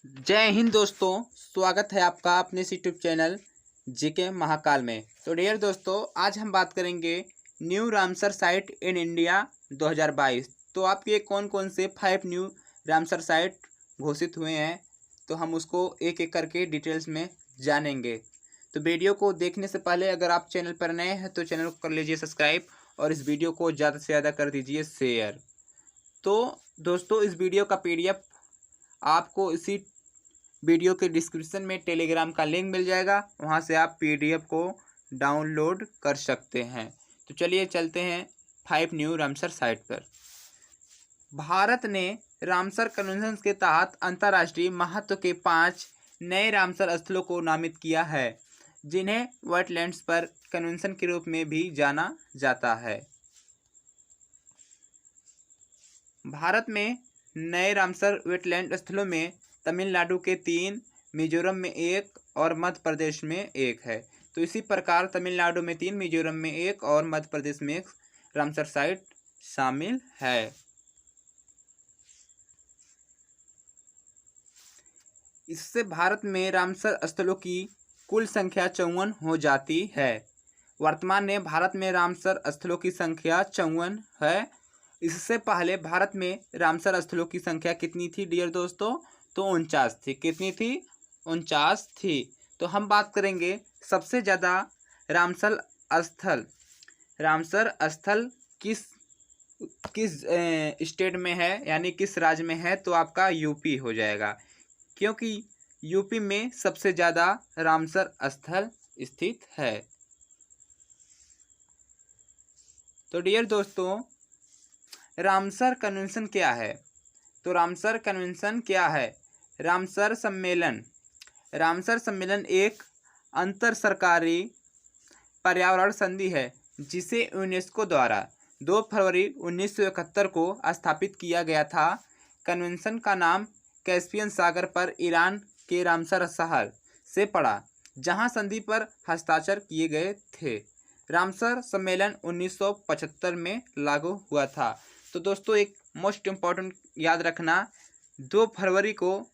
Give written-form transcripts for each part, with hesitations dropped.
जय हिंद दोस्तों। स्वागत है आपका अपने इस यूट्यूब चैनल जीके महाकाल में। तो डियर दोस्तों, आज हम बात करेंगे new Ramsar site in India 2022। तो आपके कौन कौन से 5 न्यू रामसर साइट घोषित हुए हैं, तो हम उसको एक एक करके डिटेल्स में जानेंगे। तो वीडियो को देखने से पहले अगर आप चैनल पर नए हैं तो चैनल को कर लीजिए सब्सक्राइब और इस वीडियो को ज़्यादा से ज़्यादा कर दीजिए शेयर। तो दोस्तों, इस वीडियो का PDF आपको इसी वीडियो के डिस्क्रिप्शन में टेलीग्राम का लिंक मिल जाएगा, वहां से आप PDF को डाउनलोड कर सकते हैं। तो चलिए चलते हैं 5 न्यू रामसर साइट पर। भारत ने रामसर कन्वेंशन के तहत अंतर्राष्ट्रीय महत्व के 5 नए रामसर स्थलों को नामित किया है, जिन्हें वेटलैंड्स पर कन्वेंशन के रूप में भी जाना जाता है। भारत में नए रामसर वेटलैंड स्थलों में तमिलनाडु के 3, मिजोरम में 1 और मध्य प्रदेश में 1 है। तो इसी प्रकार तमिलनाडु में 3, मिजोरम में 1 और मध्य प्रदेश में 1 रामसर साइट शामिल है। इससे भारत में रामसर स्थलों की कुल संख्या 54 हो जाती है। वर्तमान में भारत में रामसर स्थलों की संख्या 54 है। इससे पहले भारत में रामसर स्थलों की संख्या कितनी थी डियर दोस्तों? तो 49 थी। कितनी थी? 49 थी। तो हम बात करेंगे सबसे ज़्यादा रामसर स्थल किस किस स्टेट में है, यानी किस राज्य में है? तो आपका यूपी हो जाएगा, क्योंकि यूपी में सबसे ज़्यादा रामसर स्थल स्थित है। तो डियर दोस्तों, रामसर कन्वेंशन क्या है? तो रामसर कन्वेंशन क्या है? रामसर सम्मेलन एक अंतर सरकारी पर्यावरण संधि है, जिसे यूनेस्को द्वारा 2 फरवरी 1971 को स्थापित किया गया था। कन्वेंशन का नाम कैस्पियन सागर पर ईरान के रामसर शहर से पड़ा, जहां संधि पर हस्ताक्षर किए गए थे। रामसर सम्मेलन 1975 में लागू हुआ था। तो दोस्तों, एक मोस्ट इम्पॉर्टेंट याद रखना, 2 फरवरी को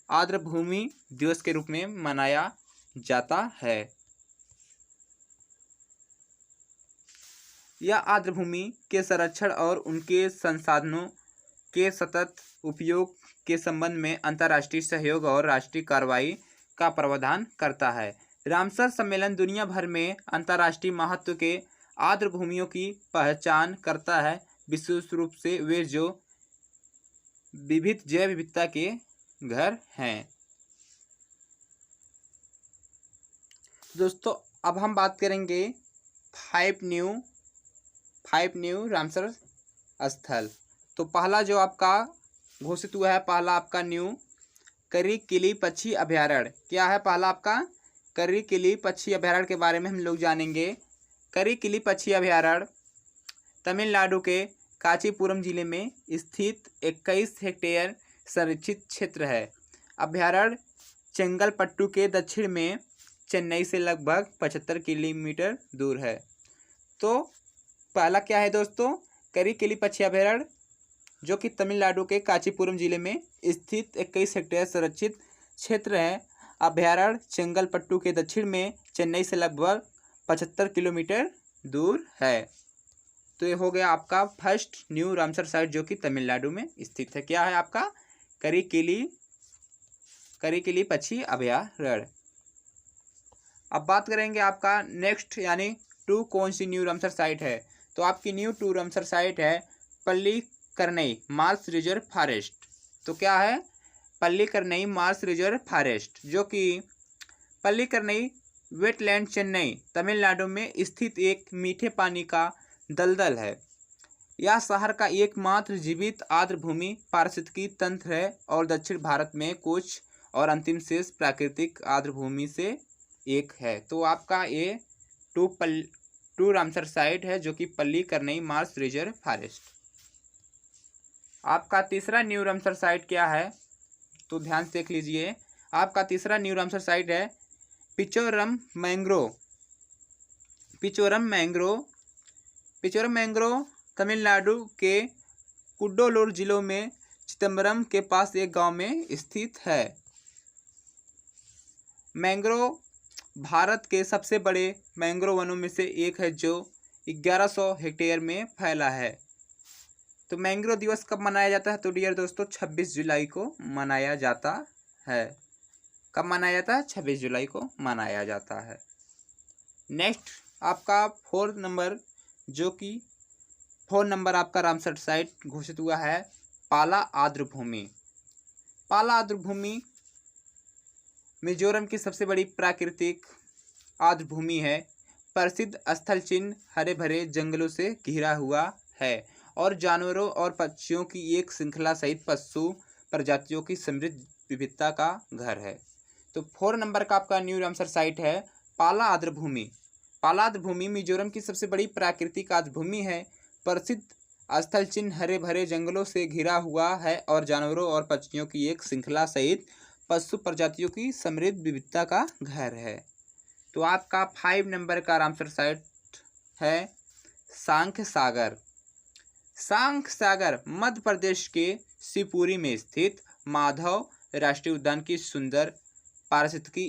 आर्द्रभूमि दिवस के रूप में मनाया जाता है। यह आर्द्रभूमि के संरक्षण और उनके संसाधनों के सतत उपयोग के संबंध में अंतर्राष्ट्रीय सहयोग और राष्ट्रीय कार्रवाई का प्रावधान करता है। रामसर सम्मेलन दुनिया भर में अंतर्राष्ट्रीय महत्व के आर्द्रभूमियों की पहचान करता है, विशेष रूप से वे जो विविध जैव विविधता के घर हैं। दोस्तों, अब हम बात करेंगे 5 न्यू रामसर स्थल। तो पहला जो आपका घोषित हुआ है, पहला आपका न्यू करिकिली पक्षी अभयारण्य। क्या है पहला आपका? करिकिली पक्षी अभयारण्य के बारे में हम लोग जानेंगे। करिकिली पक्षी अभयारण्य तमिलनाडु के कांचीपुरम जिले में स्थित 21 हेक्टेयर संरक्षित क्षेत्र है। अभयारण्य चेंगलपट्टू के दक्षिण में चेन्नई से लगभग 75 किलोमीटर दूर है। तो पहला क्या है दोस्तों? करिकिली पक्षी अभयारण्य, जो कि तमिलनाडु के कांचीपुरम जिले में स्थित 21 हेक्टेयर संरक्षित क्षेत्र है। अभयारण्य चेंगलपट्टू के दक्षिण में चेन्नई से लगभग 75 किलोमीटर दूर है। तो ये हो गया आपका फर्स्ट न्यू रामसर साइट, जो कि तमिलनाडु में स्थित है। क्या है आपका? करिकिली पक्षी अभयारण्य। अब बात करेंगे आपका नेक्स्ट, यानी 2 कौन सी न्यू रामसर साइट है? तो आपकी न्यू 2 रामसर साइट है पल्लीकरनई मार्स रिजर्व फॉरेस्ट। तो क्या है? पल्लीकरनई मार्स रिजर्व फॉरेस्ट, जो कि पल्लीकरनई वेटलैंड चेन्नई तमिलनाडु में स्थित एक मीठे पानी का दलदल है। यह शहर का एकमात्र जीवित आर्द्रभूमि पारिस्थितिकी तंत्र है और दक्षिण भारत में कुछ और अंतिम शेष प्राकृतिक आर्द्रभूमि से एक है। तो आपका ये 2 रामसर साइट है, जो कि पल्लीकरनई मार्स रिजर्व फॉरेस्ट। आपका तीसरा न्यू रामसर साइट क्या है? तो ध्यान से देख लीजिए। आपका तीसरा न्यू रामसर साइट है पिचोरम मैंग्रोव तमिलनाडु के कुड्डोलूर जिलों में चिदम्बरम के पास एक गांव में स्थित है। मैंग्रोव भारत के सबसे बड़े मैंग्रोव वनों में से एक है जो 1100 हेक्टेयर में फैला है। तो मैंग्रोव दिवस कब मनाया जाता है? तो डियर दोस्तों 26 जुलाई को मनाया जाता है। कब मनाया जाता है? 26 जुलाई को मनाया जाता है। नेक्स्ट आपका 4 नंबर, जो कि 4 नंबर आपका रामसर साइट घोषित हुआ है पाला आर्द्रभूमि। पाला आर्द्रभूमि मिजोरम की सबसे बड़ी प्राकृतिक आर्द्रभूमि है। प्रसिद्ध स्थल चिन्ह हरे भरे जंगलों से घिरा हुआ है और जानवरों और पक्षियों की एक श्रृंखला सहित पशु प्रजातियों की समृद्ध विविधता का घर है। तो 4 नंबर का आपका न्यू रामसर साइट है पाला आर्द्रभूमि। पाला आर्द्रभूमि मिजोरम की सबसे बड़ी प्राकृतिक आर्द्रभूमि है। प्रसिद्ध स्थल चिन्ह हरे भरे जंगलों से घिरा हुआ है और जानवरों और पक्षियों की एक श्रृंखला सहित पशु प्रजातियों की समृद्ध विविधता का घर है। तो आपका 5 नंबर का रामसर साइट है सांख्य सागर। सांख्य सागर मध्य प्रदेश के शिवपुरी में स्थित माधव राष्ट्रीय उद्यान की सुंदर पारिस्थितिकी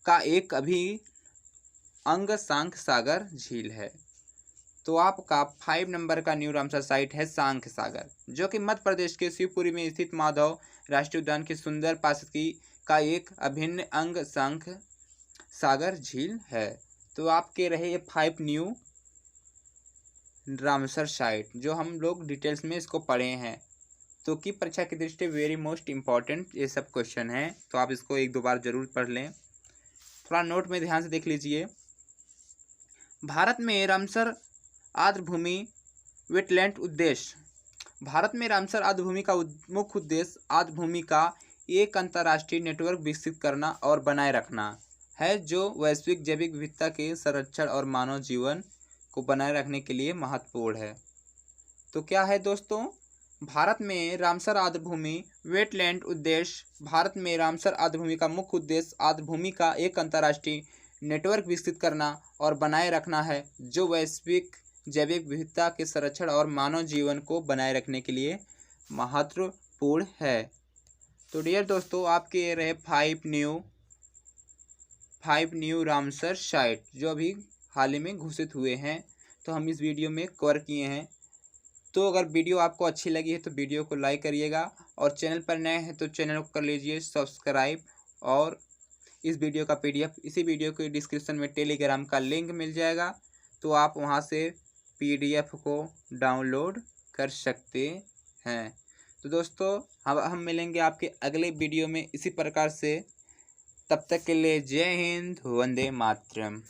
का एक अभिन्न अंग सांख्य सागर झील है। तो आपका 5 नंबर का न्यू रामसर साइट है सांख्य सागर, जो कि मध्य प्रदेश के शिवपुरी में स्थित माधव राष्ट्रीय उद्यान की सुंदर पारिस्थितिकी का एक अभिन्न अंग सांख्य सागर झील है। तो आपके रहे ये 5 न्यू रामसर साइट जो हम लोग डिटेल्स में इसको पढ़े हैं। तो की परीक्षा की दृष्टि वेरी मोस्ट इम्पॉर्टेंट ये सब क्वेश्चन हैं, तो आप इसको 1-2 बार जरूर पढ़ लें। थोड़ा नोट में ध्यान से देख लीजिए। भारत में रामसर आर्द्रभूमि वेटलैंड उद्देश्य। भारत में रामसर आर्द्रभूमि का मुख्य उद्देश्य आर्द्रभूमि का एक अंतर्राष्ट्रीय नेटवर्क विकसित करना और बनाए रखना है, जो वैश्विक जैविक विविधता के संरक्षण और मानव जीवन को बनाए रखने के लिए महत्वपूर्ण है। तो क्या है दोस्तों? भारत में रामसर आर्द्रभूमि वेटलैंड उद्देश्य। भारत में रामसर आर्द्रभूमि का मुख्य उद्देश्य आर्द्रभूमि का एक अंतर्राष्ट्रीय नेटवर्क विकसित करना और बनाए रखना है, जो वैश्विक जैविक विविधता के संरक्षण और मानव जीवन को बनाए रखने के लिए महत्वपूर्ण है। तो डियर दोस्तों आपके ये रहे 5 न्यू रामसर साइट जो अभी हाल ही में घोषित हुए हैं, तो हम इस वीडियो में कवर किए हैं। तो अगर वीडियो आपको अच्छी लगी है तो वीडियो को लाइक करिएगा, और चैनल पर नए हैं तो चैनल को कर लीजिए सब्सक्राइब। और इस वीडियो का PDF इसी वीडियो के डिस्क्रिप्शन में टेलीग्राम का लिंक मिल जाएगा, तो आप वहां से PDF को डाउनलोड कर सकते हैं। तो दोस्तों अब हम मिलेंगे आपके अगले वीडियो में इसी प्रकार से। तब तक के लिए जय हिंद, वंदे मातरम।